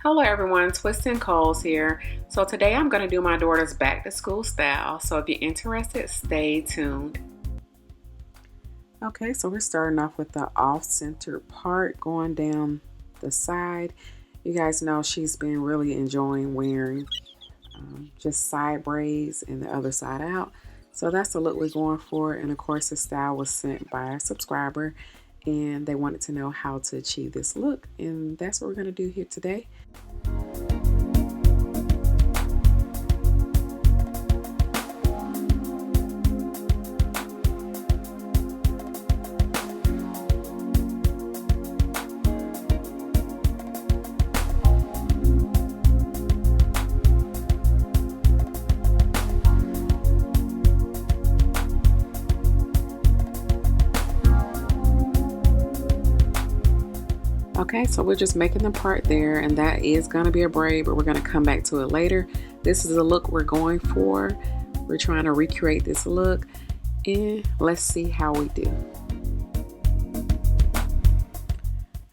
Hello everyone, TwistNCoils here. So today I'm going to do my daughter's back to school style. So if you're interested, stay tuned. Okay, so we're starting off with the off-center part going down the side. You guys know she's been really enjoying wearing just side braids and the other side out. So that's the look we're going for. And of course the style was sent by a subscriber and they wanted to know how to achieve this look. And that's what we're going to do here today. Okay, so we're just making the part there, and that is going to be a braid, but we're going to come back to it later. This is the look we're going for. We're trying to recreate this look, and let's see how we do.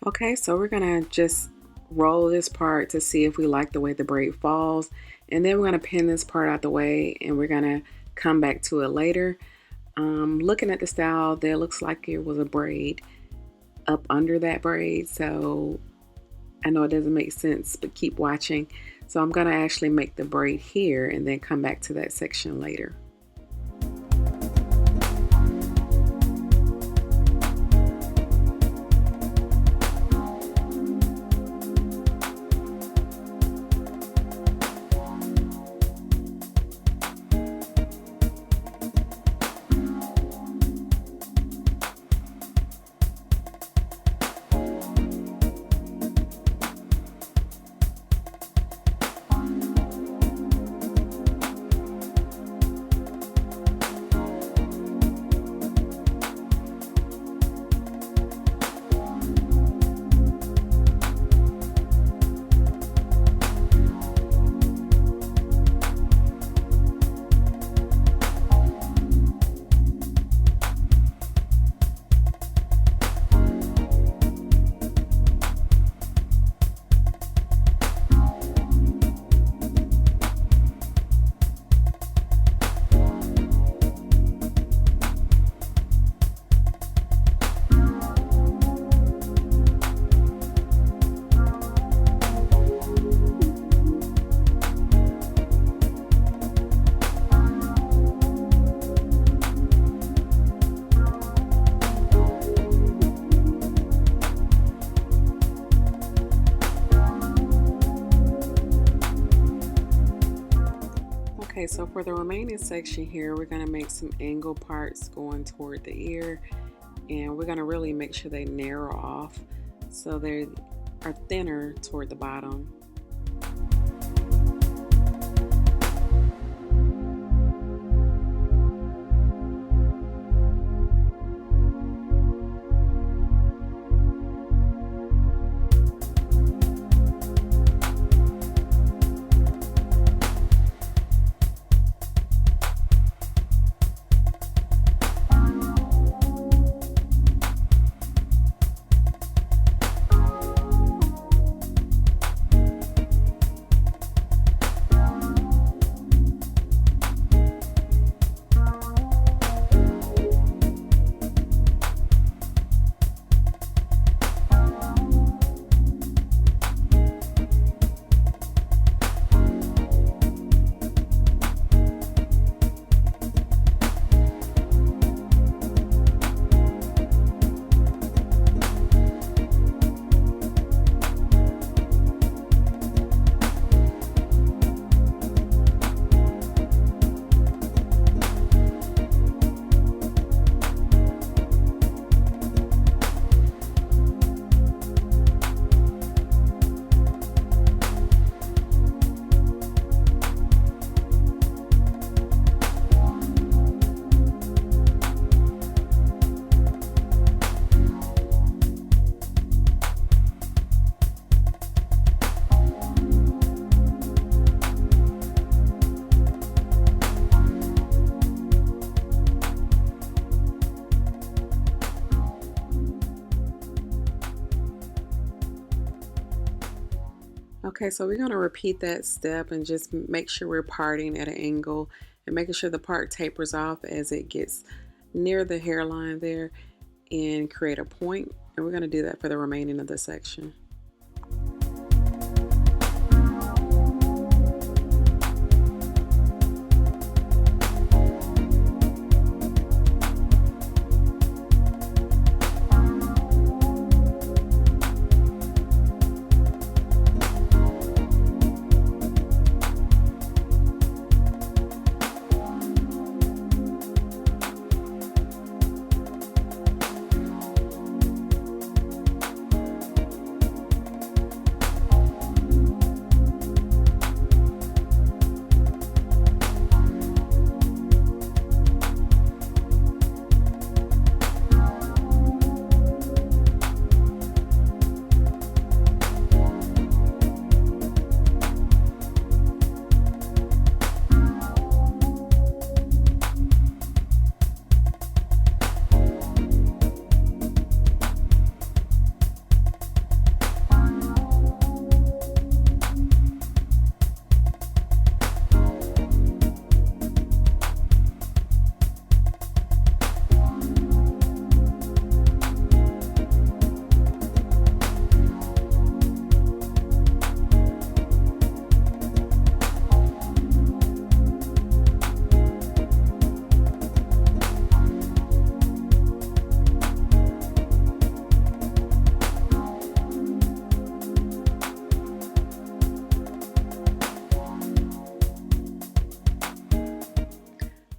Okay, so we're going to just roll this part to see if we like the way the braid falls, and then we're going to pin this part out the way, and we're going to come back to it later. Looking at the style, there looks like it was a braid up under that braid, so I know it doesn't make sense, but keep watching. So I'm going to actually make the braid here and then come back to that section later. Okay, so for the remaining section here, we're going to make some angle parts going toward the ear, and we're going to really make sure they narrow off so they are thinner toward the bottom. Okay, so we're going to repeat that step and just make sure we're parting at an angle and making sure the part tapers off as it gets near the hairline there and create a point. And we're going to do that for the remaining of the section.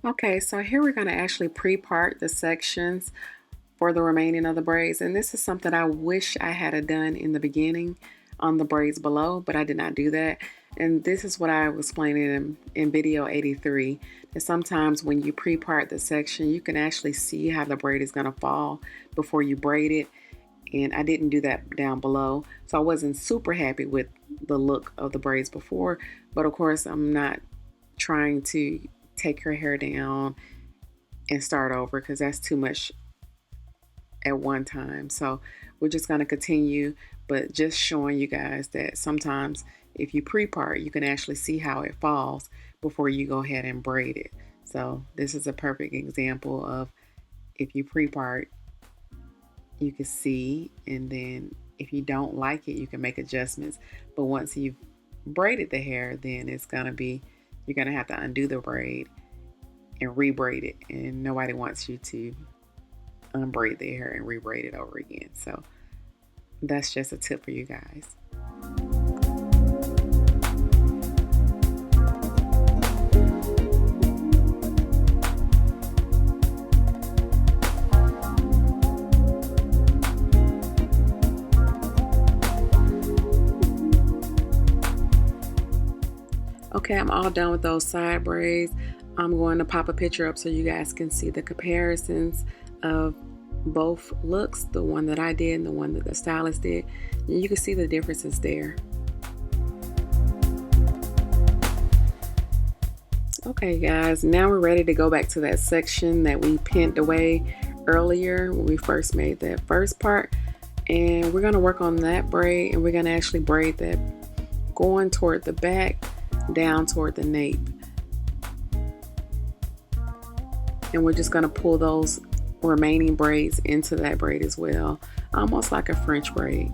Okay, so here we're going to actually pre-part the sections for the remaining of the braids, and this is something I wish I had done in the beginning on the braids below, but I did not do that. And this is what I was explaining in video 83, that sometimes when you pre-part the section, you can actually see how the braid is going to fall before you braid it, and I didn't do that down below, so I wasn't super happy with the look of the braids before. But of course, I'm not trying to take her hair down and start over, because that's too much at one time. So we're just going to continue, but just showing you guys that sometimes if you pre-part, you can actually see how it falls before you go ahead and braid it. So this is a perfect example of if you pre-part, you can see, and then if you don't like it, you can make adjustments. But once you've braided the hair, then it's going to be, you're going to have to undo the braid and re-braid it, and nobody wants you to unbraid the hair and re-braid it over again. So that's just a tip for you guys. Okay, I'm all done with those side braids. I'm going to pop a picture up so you guys can see the comparisons of both looks, the one that I did and the one that the stylist did. And you can see the differences there. Okay guys, now we're ready to go back to that section that we pinned away earlier when we first made that first part. And we're going to work on that braid, and we're going to actually braid that going toward the back down toward the nape. And we're just going to pull those remaining braids into that braid as well, almost like a French braid.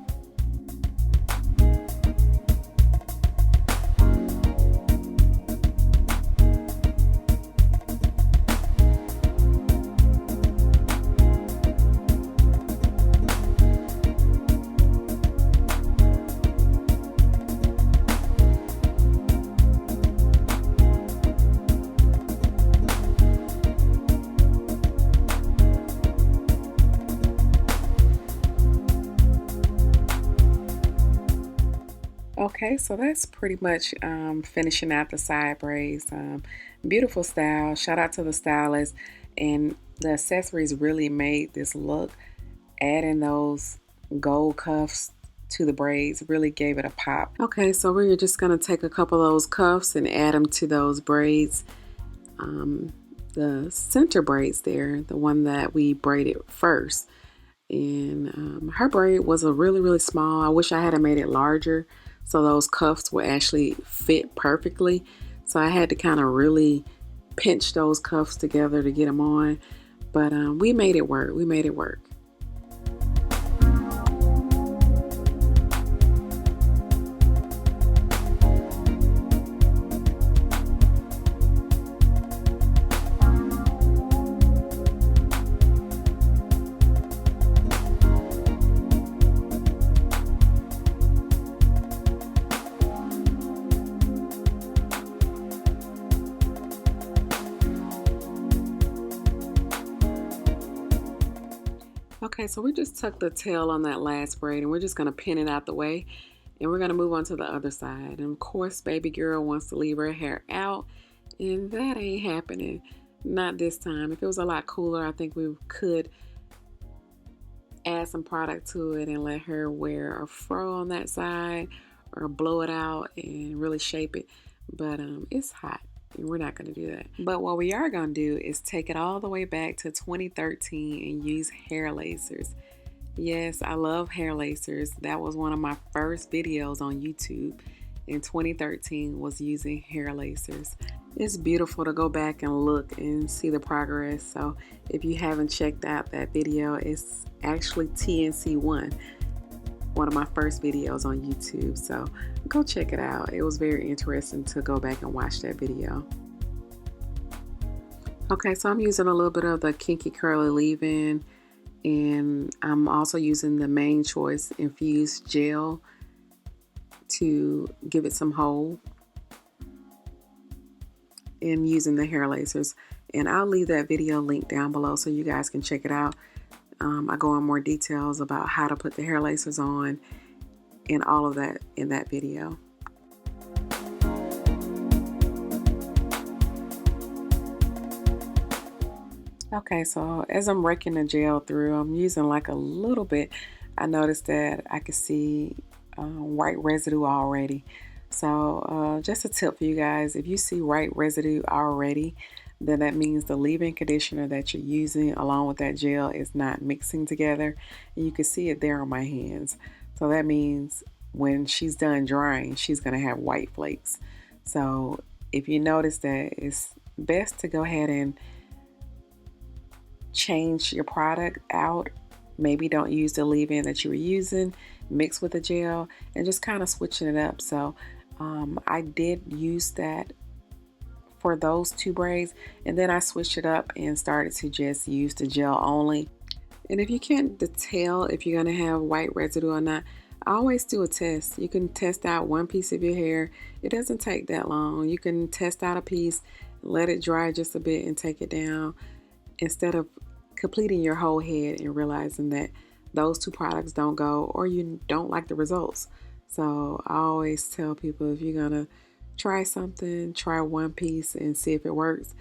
Okay, so that's pretty much finishing out the side braids. Beautiful style. Shout out to the stylist, and the accessories really made this look. Adding those gold cuffs to the braids really gave it a pop. Okay, so we're just going to take a couple of those cuffs and add them to those braids. The center braids there, the one that we braided first. And her braid was a really small. I wish I had made it larger so those cuffs would actually fit perfectly. So I had to kind of really pinch those cuffs together to get them on, but we made it work. We made it work. Okay, so we just tucked the tail on that last braid and we're just going to pin it out the way, and we're going to move on to the other side. And of course, baby girl wants to leave her hair out, and that ain't happening. Not this time. If it was a lot cooler, I think we could add some product to it and let her wear a fro on that side or blow it out and really shape it. But it's hot. We're not going to do that. But what we are going to do is take it all the way back to 2013 and use hair lacers. Yes, I love hair lacers. That was one of my first videos on YouTube in 2013, was using hair lacers. It's beautiful to go back and look and see the progress. So if you haven't checked out that video, it's actually TnC one of my first videos on YouTube, so go check it out. It was very interesting to go back and watch that video. Okay, so I'm using a little bit of the Kinky Curly leave-in, and I'm also using the Main Choice infused gel to give it some hold, and using the hair lacers. And I'll leave that video link down below so you guys can check it out. I go in more details about how to put the hair lacers on and all of that in that video. Okay, so as I'm raking the gel through, I'm using like a little bit. I noticed that I could see white residue already. So just a tip for you guys, if you see white residue already, then that means the leave-in conditioner that you're using along with that gel is not mixing together. And you can see it there on my hands. So that means when she's done drying, she's going to have white flakes. So if you notice that, it's best to go ahead and change your product out. Maybe don't use the leave-in that you were using, mix with the gel, and just kind of switching it up. So I did use that for those two braids, and then I switched it up and started to just use the gel only. And if you can't tell if you're going to have white residue or not, I always do a test. You can test out one piece of your hair. It doesn't take that long. You can test out a piece, let it dry just a bit, and take it down, instead of completing your whole head and realizing that those two products don't go, or you don't like the results. So I always tell people, if you're gonna try something, try one piece and see if it works.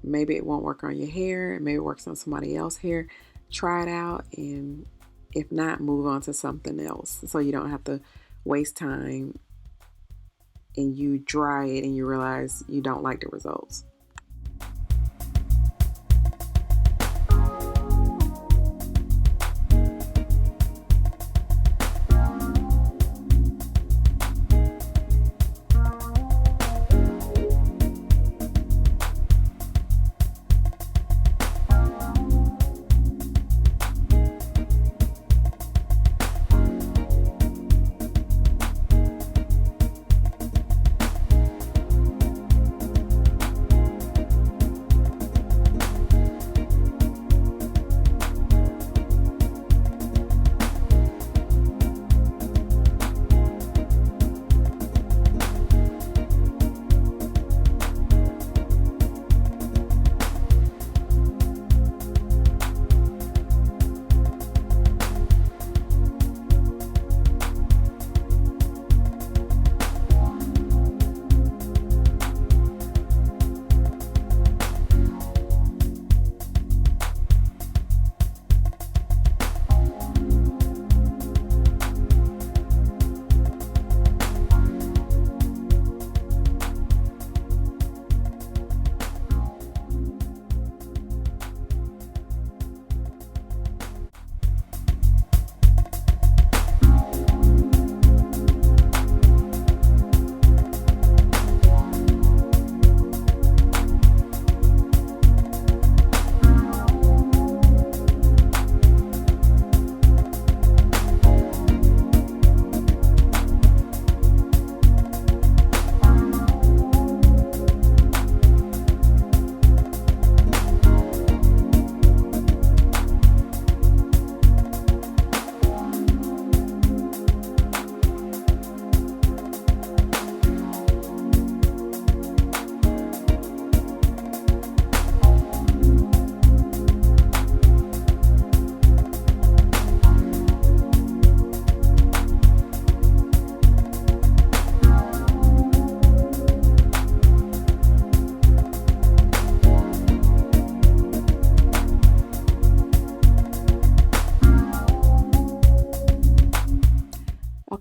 Maybe it won't work on your hair, maybe it works on somebody else's hair. Try it out, and if not, move on to something else, so you don't have to waste time and you dry it and you realize you don't like the results.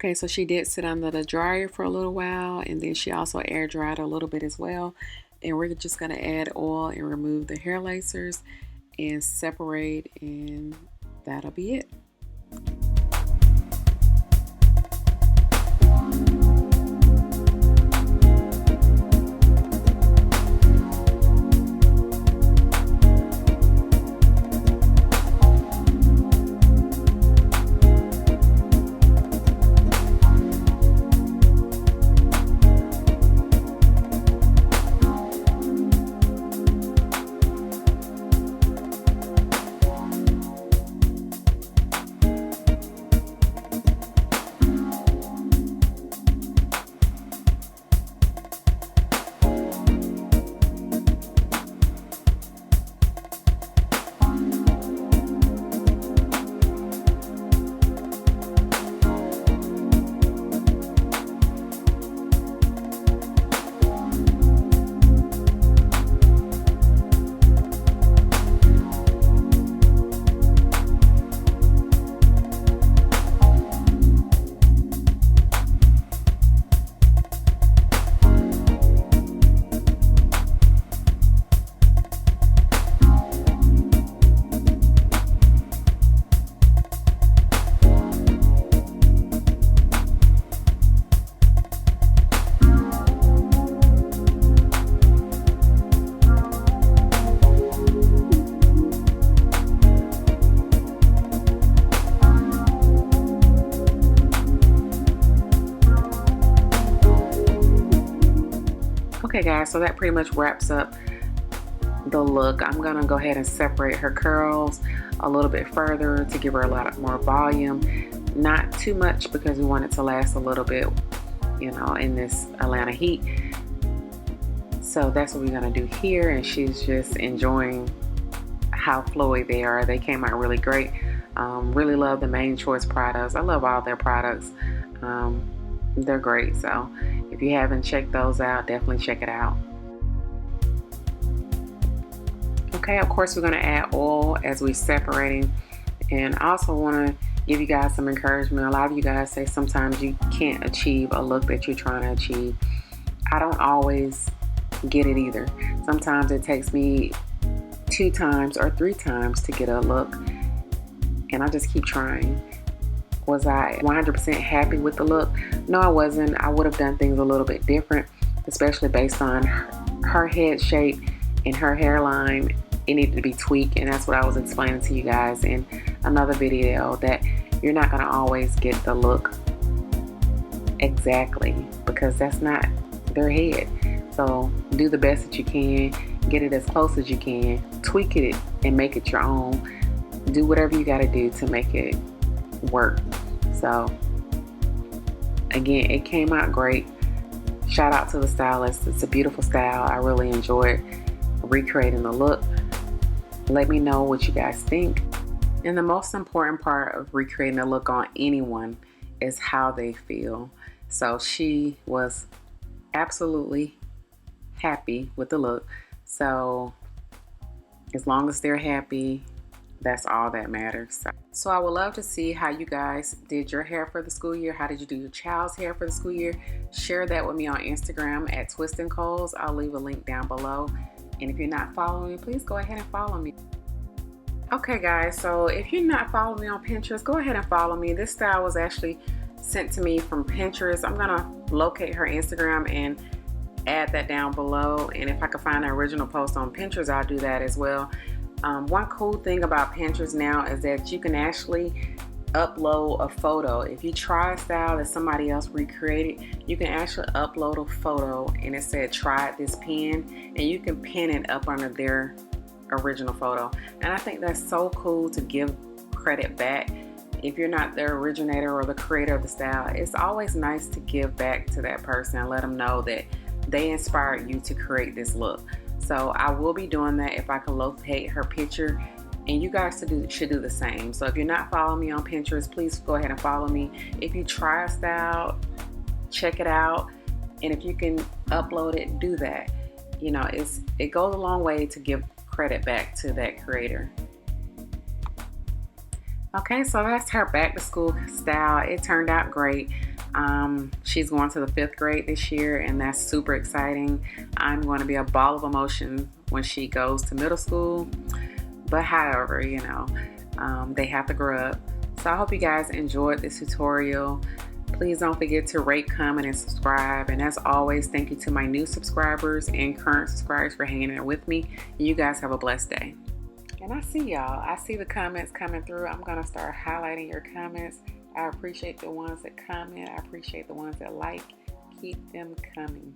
Okay, so she did sit under the dryer for a little while, and then she also air dried a little bit as well. And we're just gonna add oil and remove the hair lacers and separate, and that'll be it. Okay guys, so that pretty much wraps up the look. I'm gonna go ahead and separate her curls a little bit further to give her a lot more volume. Not too much because we want it to last a little bit, you know, in this Atlanta heat. So that's what we're gonna do here, and she's just enjoying how flowy they are. They came out really great. Really love the Main Choice products. I love all their products. They're great. So if you haven't checked those out, definitely check it out. Okay, of course we're going to add oil as we're separating, and I also want to give you guys some encouragement. A lot of you guys say sometimes you can't achieve a look that you're trying to achieve. I don't always get it either. Sometimes it takes me 2 times or 3 times to get a look, and I just keep trying. Was I 100% happy with the look? No, I wasn't. I would have done things a little bit different, especially based on her head shape and her hairline. It needed to be tweaked, and that's what I was explaining to you guys in another video, that you're not going to always get the look exactly because that's not their head. So do the best that you can, get it as close as you can, tweak it and make it your own. Do whatever you got to do to make it work. So again, it came out great. Shout out to the stylist. It's a beautiful style. I really enjoyed recreating the look. Let me know what you guys think. And the most important part of recreating a look on anyone is how they feel. So she was absolutely happy with the look. So as long as they're happy, that's all that matters. So I would love to see how you guys did your hair for the school year. How did you do your child's hair for the school year? Share that with me on Instagram at TwistNCoils. I'll leave a link down below. And if you're not following me, please go ahead and follow me. Okay guys, so if you're not following me on Pinterest, go ahead and follow me. This style was actually sent to me from Pinterest. I'm gonna locate her Instagram and add that down below. And if I can find the original post on Pinterest, I'll do that as well. One cool thing about Pinterest now is that you can actually upload a photo. If you try a style that somebody else recreated, you can actually upload a photo and it said try this pin, and you can pin it up under their original photo. And I think that's so cool to give credit back. If you're not the originator or the creator of the style, it's always nice to give back to that person and let them know that they inspired you to create this look. So I will be doing that if I can locate her picture, and you guys should do the same. So if you're not following me on Pinterest, please go ahead and follow me. If you try a style, check it out, and if you can upload it, do that. You know, it goes a long way to give credit back to that creator. Okay, so that's her back to school style. It turned out great. She's going to the 5th grade this year, and that's super exciting. I'm going to be a ball of emotion when she goes to middle school. But however, you know, they have to grow up. So I hope you guys enjoyed this tutorial. Please don't forget to rate, comment, and subscribe. And as always, thank you to my new subscribers and current subscribers for hanging there with me. And you guys have a blessed day. And I see y'all. I see the comments coming through. I'm going to start highlighting your comments. I appreciate the ones that comment. I appreciate the ones that like. Keep them coming.